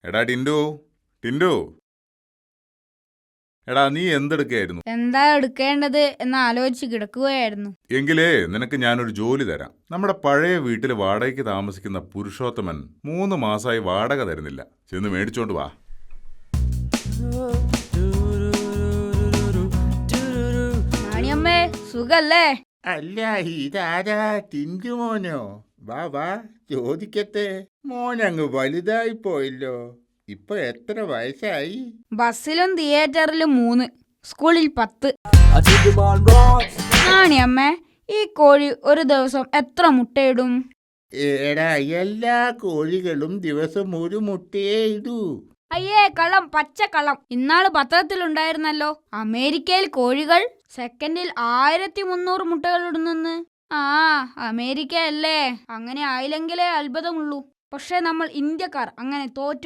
എടാ ടിൻഡു, ടിൻഡു, എടാ നീ എന്തെടുക്കായിരുന്നു? എന്താ എടുക്കേണ്ടത് എന്ന് ആലോചിച്ച് കിടക്കുകയായിരുന്നു. എങ്കിലേ നിനക്ക് ഞാനൊരു ജോലി തരാം. നമ്മുടെ പഴയ വീട്ടിൽ വാടകയ്ക്ക് താമസിക്കുന്ന പുരുഷോത്തമൻ 3 മാസമായി വാടക തരുന്നില്ല. ചെന്ന് മേടിച്ചോണ്ട് വാ. നാണിയമ്മേ, സുഖല്ലേ? അല്ല, ഇതാരാ? ടിൻഡു മോനോ? വാ വാ, ചോദിക്കട്ടെ. മോനങ്ങ് വലുതായി പോയല്ലോ. ഇപ്പൊ എത്ര വയസ്സായി? ബസ്സിലും തിയേറ്ററിലും 3, സ്കൂളിൽ 10. നാണിയമ്മേ, ഈ കോഴി ഒരു ദിവസം എത്ര മുട്ടയിടും? എടാ, എല്ലാ കോഴികളും ദിവസം ഒരു മുട്ടയേ ഇടൂ. അയ്യേ, കള്ളം, പച്ചക്കള്ളം. ഇന്നാള് പത്രത്തിലുണ്ടായിരുന്നല്ലോ, അമേരിക്കയിൽ കോഴികൾ സെക്കൻഡിൽ 1300 മുട്ടകൾ ഇടുന്നെന്ന്. ആ, അമേരിക്ക അല്ലേ, അങ്ങനെ ആയില്ലെങ്കിലേ അത്ഭുതമുള്ളൂ. പക്ഷെ നമ്മൾ ഇന്ത്യക്കാർ അങ്ങനെ തോറ്റു.